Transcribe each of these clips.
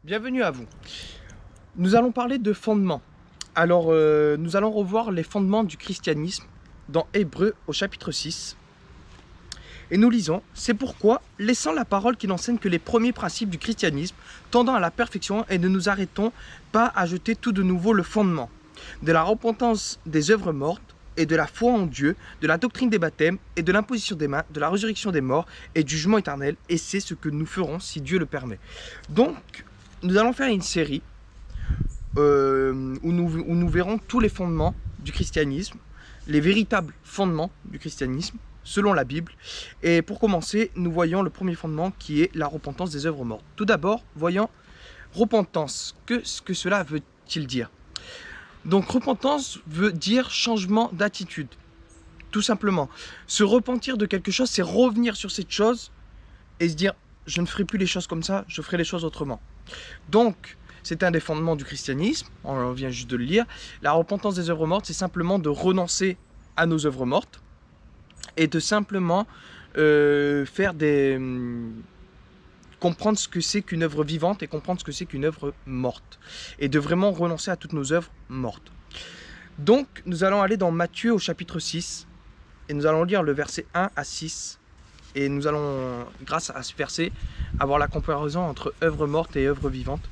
Bienvenue à vous. Nous allons parler de fondements. Alors, nous allons revoir les fondements du christianisme dans Hébreux au chapitre 6. Et nous lisons, c'est pourquoi, laissant la parole qui n'enseigne que les premiers principes du christianisme, tendant à la perfection, et ne nous arrêtons pas à jeter tout de nouveau le fondement de la repentance des œuvres mortes, et de la foi en Dieu, de la doctrine des baptêmes, et de l'imposition des mains, de la résurrection des morts, et du jugement éternel, et c'est ce que nous ferons si Dieu le permet. Donc, nous allons faire une série où nous verrons tous les fondements du christianisme, les véritables fondements du christianisme, selon la Bible. Et pour commencer, nous voyons le premier fondement qui est la repentance des œuvres mortes. Tout d'abord, voyons repentance. Ce que cela veut-il dire? Donc, repentance veut dire changement d'attitude. Tout simplement. Se repentir de quelque chose, c'est revenir sur cette chose et se dire, je ne ferai plus les choses comme ça, je ferai les choses autrement. Donc, c'est un des fondements du christianisme, on vient juste de le lire. La repentance des œuvres mortes, c'est simplement de renoncer à nos œuvres mortes et de simplement comprendre ce que c'est qu'une œuvre vivante et comprendre ce que c'est qu'une œuvre morte. Et de vraiment renoncer à toutes nos œuvres mortes. Donc, nous allons aller dans Matthieu au chapitre 6 et nous allons lire le verset 1 à 6. Et nous allons, grâce à ce verset, avoir la comparaison entre œuvre morte et œuvre vivante.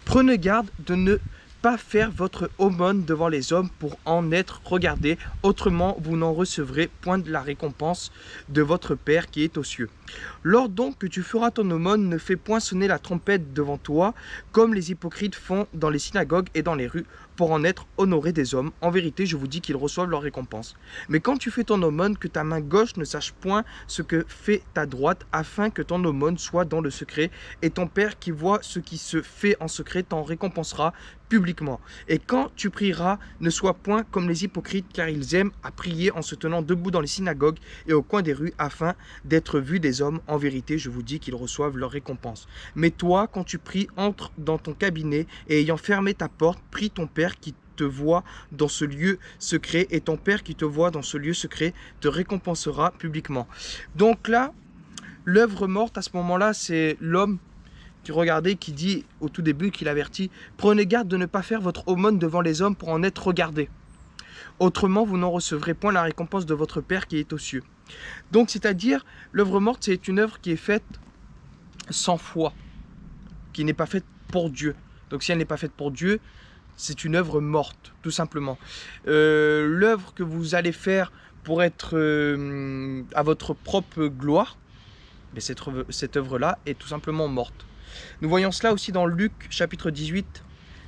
Prenez garde de ne pas faire votre aumône devant les hommes pour en être regardé, autrement vous n'en recevrez point de la récompense de votre Père qui est aux cieux. Lors donc que tu feras ton aumône, ne fais point sonner la trompette devant toi, comme les hypocrites font dans les synagogues et dans les rues, pour en être honorés des hommes. En vérité, je vous dis qu'ils reçoivent leur récompense. Mais quand tu fais ton aumône, que ta main gauche ne sache point ce que fait ta droite, afin que ton aumône soit dans le secret, et ton Père qui voit ce qui se fait en secret t'en récompensera publiquement. Et quand tu prieras, ne sois point comme les hypocrites, car ils aiment à prier en se tenant debout dans les synagogues et au coin des rues, afin d'être vus des hommes. En vérité, je vous dis qu'ils reçoivent leur récompense. Mais toi, quand tu pries, entre dans ton cabinet, et ayant fermé ta porte, prie ton Père qui te voit dans ce lieu secret, et ton Père qui te voit dans ce lieu secret te récompensera publiquement. Donc là, l'œuvre morte à ce moment-là, c'est l'homme qui regardait, qui dit au tout début, qu'il avertit, prenez garde de ne pas faire votre aumône devant les hommes pour en être regardé. Autrement, vous n'en recevrez point la récompense de votre Père qui est aux cieux. Donc, c'est-à-dire, l'œuvre morte, c'est une œuvre qui est faite sans foi, qui n'est pas faite pour Dieu. Donc, si elle n'est pas faite pour Dieu, c'est une œuvre morte, tout simplement. L'œuvre que vous allez faire pour être à votre propre gloire, mais cette œuvre-là est tout simplement morte. Nous voyons cela aussi dans Luc, chapitre 18,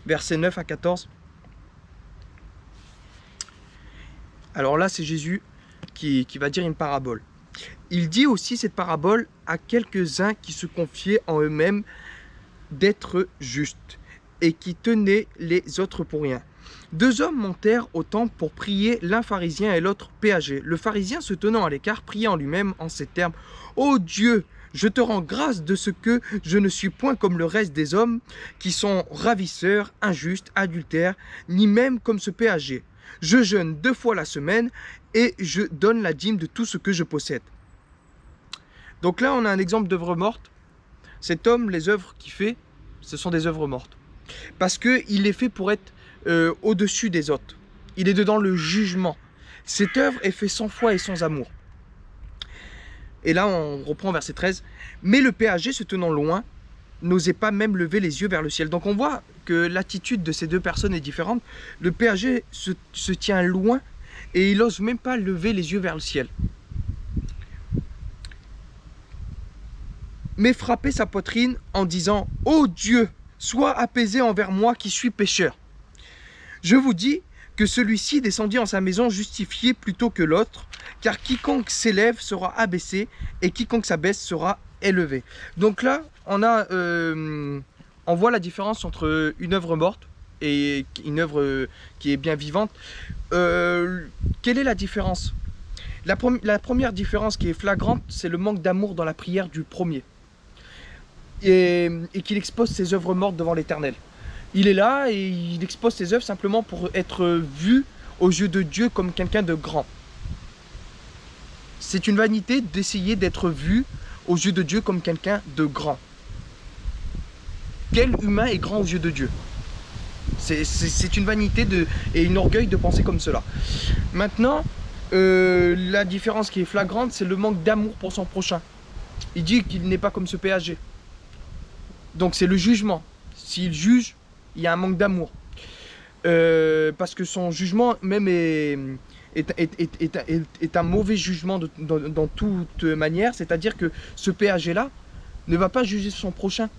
versets 9 à 14. Alors là, c'est Jésus qui va dire une parabole. Il dit aussi cette parabole à quelques-uns qui se confiaient en eux-mêmes d'être justes et qui tenaient les autres pour rien. Deux hommes montèrent au temple pour prier, l'un pharisien et l'autre péager. Le pharisien, se tenant à l'écart, priait en lui-même en ces termes, « Ô Dieu, je te rends grâce de ce que je ne suis point comme le reste des hommes, qui sont ravisseurs, injustes, adultères, ni même comme ce péager. Je jeûne 2 fois la semaine et je donne la dîme de tout ce que je possède. » Donc là, on a un exemple d'œuvre morte. Cet homme, les œuvres qu'il fait, ce sont des œuvres mortes. Parce qu'il est fait pour être au-dessus des autres. Il est dedans le jugement. Cette œuvre est faite sans foi et sans amour. Et là, on reprend verset 13. Mais le péager, se tenant loin, n'osait pas même lever les yeux vers le ciel. Donc on voit que l'attitude de ces deux personnes est différente. Le péager se tient loin et il n'ose même pas lever les yeux vers le ciel. Mais frappait sa poitrine en disant, « Ô Dieu, sois apaisé envers moi qui suis pécheur. Je vous dis que celui-ci descendit en sa maison justifié plutôt que l'autre, car quiconque s'élève sera abaissé, et quiconque s'abaisse sera élevé. » Donc là, on voit la différence entre une œuvre morte et une œuvre qui est bien vivante. Quelle est la différence? La première différence qui est flagrante, c'est le manque d'amour dans la prière du premier. Et qu'il expose ses œuvres mortes devant l'Éternel. Il est là et il expose ses œuvres simplement pour être vu aux yeux de Dieu comme quelqu'un de grand. C'est une vanité d'essayer d'être vu aux yeux de Dieu comme quelqu'un de grand. quel humain est grand aux yeux de Dieu? C'est une vanité et une orgueil de penser comme cela. Maintenant, la différence qui est flagrante, c'est le manque d'amour pour son prochain. Il dit qu'il n'est pas comme ce péager. Donc c'est le jugement. S'il juge, il y a un manque d'amour. Parce que son jugement même est un mauvais jugement dans toute manière. C'est-à-dire que ce péager-là ne va pas juger son prochain.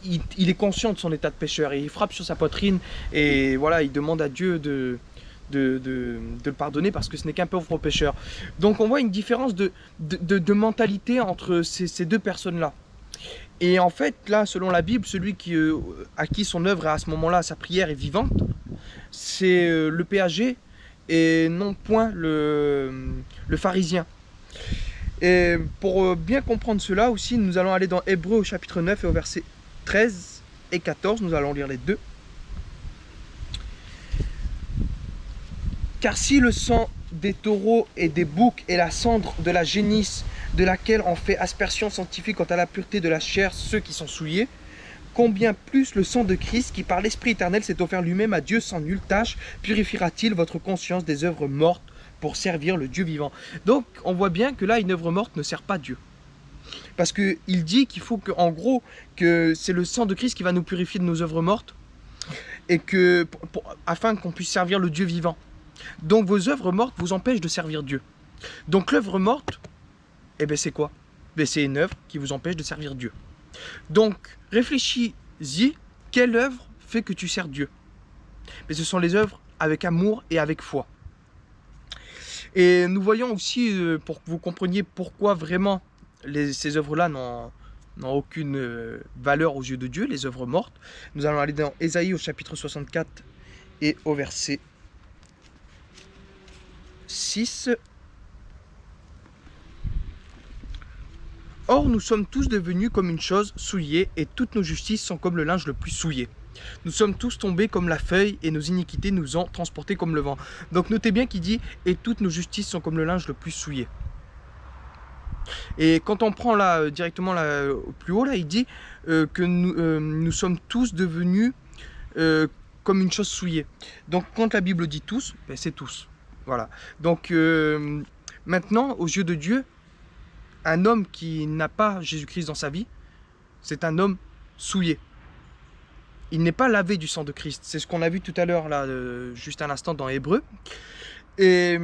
Il est conscient de son état de pécheur et il frappe sur sa poitrine et voilà, il demande à Dieu de le pardonner parce que ce n'est qu'un pauvre pécheur. Donc on voit une différence de mentalité entre ces deux personnes-là. Et en fait, là, selon la Bible, celui à qui son œuvre, à ce moment-là, sa prière est vivante, c'est le péager et non point le pharisien. Et pour bien comprendre cela aussi, nous allons aller dans Hébreux au chapitre 9 et au verset 13 et 14, nous allons lire les deux. Car si le sang des taureaux et des boucs et la cendre de la génisse, de laquelle on fait aspersion sanctifie quant à la pureté de la chair ceux qui sont souillés, combien plus le sang de Christ, qui par l'Esprit éternel s'est offert lui-même à Dieu sans nulle tâche, purifiera-t-il votre conscience des œuvres mortes pour servir le Dieu vivant. Donc on voit bien que là, une œuvre morte ne sert pas Dieu. Parce qu'il dit qu'il faut en gros, que c'est le sang de Christ qui va nous purifier de nos œuvres mortes, et que, afin qu'on puisse servir le Dieu vivant. Donc vos œuvres mortes vous empêchent de servir Dieu. Donc l'œuvre morte, eh bien c'est quoi? C'est une œuvre qui vous empêche de servir Dieu. Donc réfléchis-y, quelle œuvre fait que tu sers Dieu? Mais ce sont les œuvres avec amour et avec foi. Et nous voyons aussi, pour que vous compreniez pourquoi vraiment ces œuvres-là n'ont aucune valeur aux yeux de Dieu, les œuvres mortes, nous allons aller dans Ésaïe au chapitre 64 et au verset 6. Or, nous sommes tous devenus comme une chose souillée, et toutes nos justices sont comme le linge le plus souillé. Nous sommes tous tombés comme la feuille, et nos iniquités nous ont transportés comme le vent. Donc notez bien qu'il dit « et toutes nos justices sont comme le linge le plus souillé ». Et quand on prend là directement là, plus haut, là, il dit que nous sommes tous devenus comme une chose souillée. Donc quand la Bible dit tous, ben, c'est tous. Voilà. Donc maintenant, aux yeux de Dieu, un homme qui n'a pas Jésus-Christ dans sa vie, c'est un homme souillé. Il n'est pas lavé du sang de Christ. C'est ce qu'on a vu tout à l'heure, là, juste à l'instant dans Hébreux. Et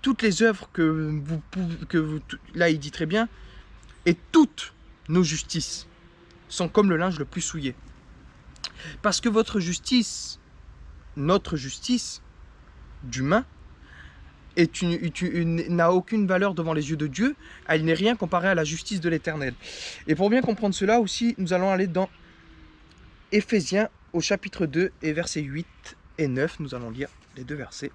toutes les œuvres là il dit très bien, et toutes nos justices sont comme le linge le plus souillé. Parce que votre justice, notre justice d'humain, n'a aucune valeur devant les yeux de Dieu, elle n'est rien comparée à la justice de l'Éternel. Et pour bien comprendre cela aussi, nous allons aller dans Éphésiens au chapitre 2 et versets 8 et 9, nous allons lire les deux versets.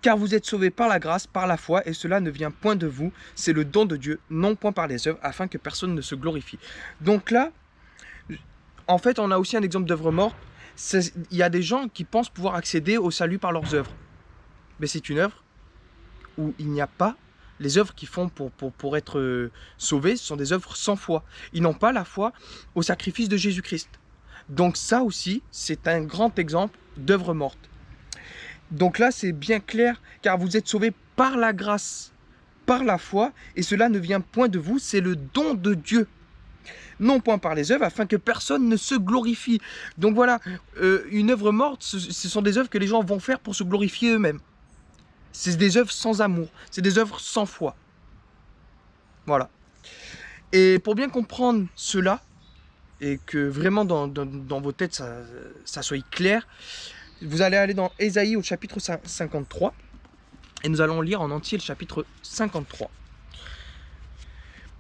Car vous êtes sauvés par la grâce, par la foi, et cela ne vient point de vous, c'est le don de Dieu, non point par les œuvres, afin que personne ne se glorifie. Donc là, en fait, on a aussi un exemple d'œuvre morte. Il y a des gens qui pensent pouvoir accéder au salut par leurs œuvres. Mais c'est une œuvre où il n'y a pas, les œuvres qu'ils font pour être sauvés, ce sont des œuvres sans foi. Ils n'ont pas la foi au sacrifice de Jésus-Christ. Donc ça aussi, c'est un grand exemple d'œuvre morte. Donc là, c'est bien clair, car vous êtes sauvés par la grâce, par la foi, et cela ne vient point de vous, c'est le don de Dieu. Non point par les œuvres, afin que personne ne se glorifie. Donc voilà, une œuvre morte, ce sont des œuvres que les gens vont faire pour se glorifier eux-mêmes. C'est des œuvres sans amour, c'est des œuvres sans foi. Voilà. Et pour bien comprendre cela, et que vraiment dans vos têtes ça soit clair, vous allez aller dans Ésaïe au chapitre 53, et nous allons lire en entier le chapitre 53.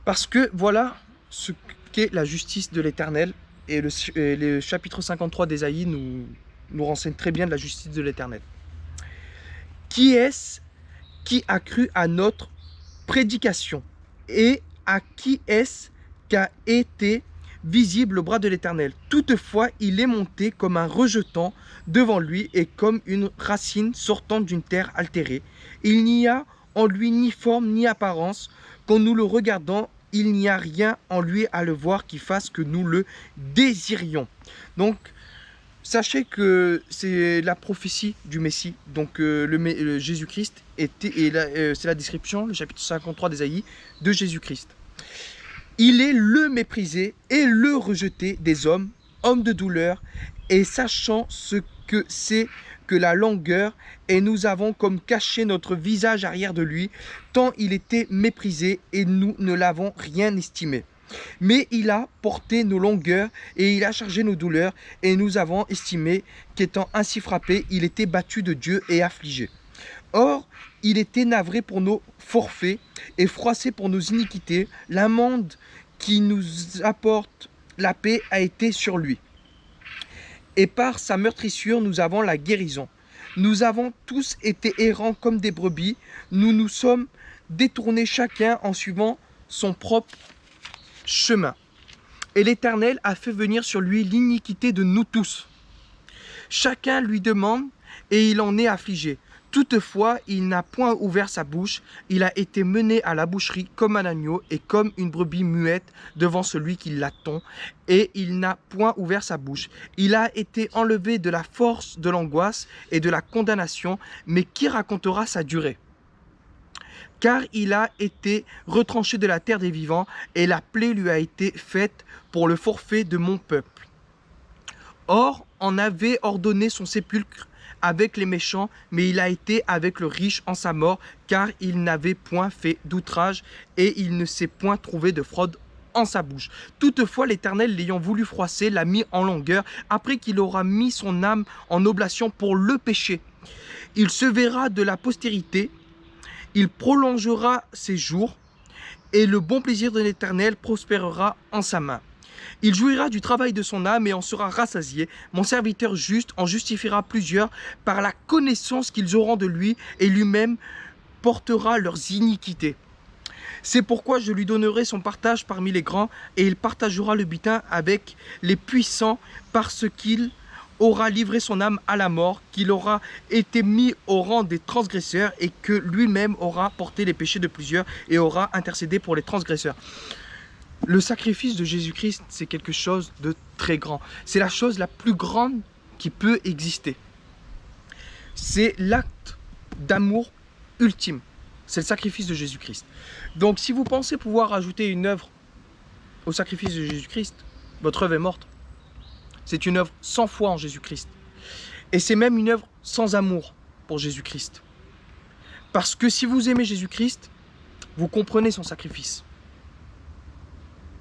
Parce que voilà ce qu'est la justice de l'Éternel, et le chapitre 53 d'Ésaïe nous renseigne très bien de la justice de l'Éternel. Qui est-ce qui a cru à notre prédication, et à qui est-ce qu'a été visible le bras de l'Éternel? Toutefois, il est monté comme un rejetant devant lui et comme une racine sortant d'une terre altérée. Il n'y a en lui ni forme ni apparence. Quand nous le regardons, il n'y a rien en lui à le voir qui fasse que nous le désirions. Donc, sachez que c'est la prophétie du Messie. Donc, Jésus-Christ c'est la description, le chapitre 53 d'Ésaïe, de Jésus-Christ. Il est le méprisé et le rejeté des hommes, homme de douleur, et sachant ce que c'est que la langueur, et nous avons comme caché notre visage arrière de lui, tant il était méprisé, et nous ne l'avons rien estimé. Mais il a porté nos longueurs, et il a chargé nos douleurs, et nous avons estimé qu'étant ainsi frappé, il était battu de Dieu et affligé. Or, il était navré pour nos forfaits et froissé pour nos iniquités. L'amende qui nous apporte la paix a été sur lui. Et par sa meurtrissure, nous avons la guérison. Nous avons tous été errants comme des brebis. Nous nous sommes détournés chacun en suivant son propre chemin. Et l'Éternel a fait venir sur lui l'iniquité de nous tous. Chacun lui demande et il en est affligé. Toutefois, il n'a point ouvert sa bouche, il a été mené à la boucherie comme un agneau et comme une brebis muette devant celui qui l'attend, et il n'a point ouvert sa bouche. Il a été enlevé de la force de l'angoisse et de la condamnation, mais qui racontera sa durée? Car il a été retranché de la terre des vivants, et la plaie lui a été faite pour le forfait de mon peuple. Or, on avait ordonné son sépulcre avec les méchants, mais il a été avec le riche en sa mort, car il n'avait point fait d'outrage, et il ne s'est point trouvé de fraude en sa bouche. Toutefois, l'Éternel, l'ayant voulu froisser, l'a mis en longueur, après qu'il aura mis son âme en oblation pour le péché. Il se verra de la postérité, il prolongera ses jours, et le bon plaisir de l'Éternel prospérera en sa main. Il jouira du travail de son âme et en sera rassasié. Mon serviteur juste en justifiera plusieurs par la connaissance qu'ils auront de lui, et lui-même portera leurs iniquités. C'est pourquoi je lui donnerai son partage parmi les grands, et il partagera le butin avec les puissants, parce qu'il aura livré son âme à la mort, qu'il aura été mis au rang des transgresseurs, et que lui-même aura porté les péchés de plusieurs et aura intercédé pour les transgresseurs. Le sacrifice de Jésus-Christ, c'est quelque chose de très grand. C'est la chose la plus grande qui peut exister. C'est l'acte d'amour ultime. C'est le sacrifice de Jésus-Christ. Donc, si vous pensez pouvoir ajouter une œuvre au sacrifice de Jésus-Christ, votre œuvre est morte. C'est une œuvre sans foi en Jésus-Christ. Et c'est même une œuvre sans amour pour Jésus-Christ. Parce que si vous aimez Jésus-Christ, vous comprenez son sacrifice.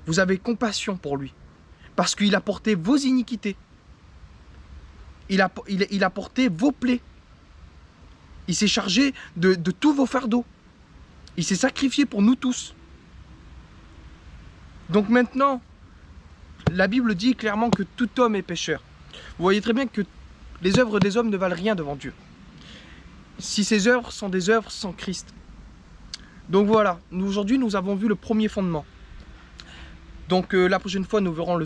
Vous avez compassion pour lui, parce qu'il a porté vos iniquités. Il a porté vos plaies. Il s'est chargé de tous vos fardeaux. Il s'est sacrifié pour nous tous. Donc maintenant, la Bible dit clairement que tout homme est pécheur. Vous voyez très bien que les œuvres des hommes ne valent rien devant Dieu, si ces œuvres sont des œuvres sans Christ. Donc voilà, aujourd'hui nous avons vu le premier fondement. Donc la prochaine fois, nous verrons le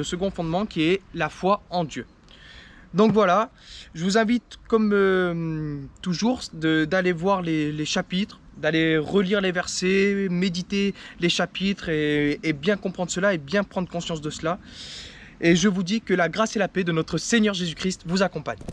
second fondement qui est la foi en Dieu. Donc voilà, je vous invite comme toujours d'aller voir les chapitres, d'aller relire les versets, méditer les chapitres et bien comprendre cela et bien prendre conscience de cela. Et je vous dis que la grâce et la paix de notre Seigneur Jésus-Christ vous accompagnent.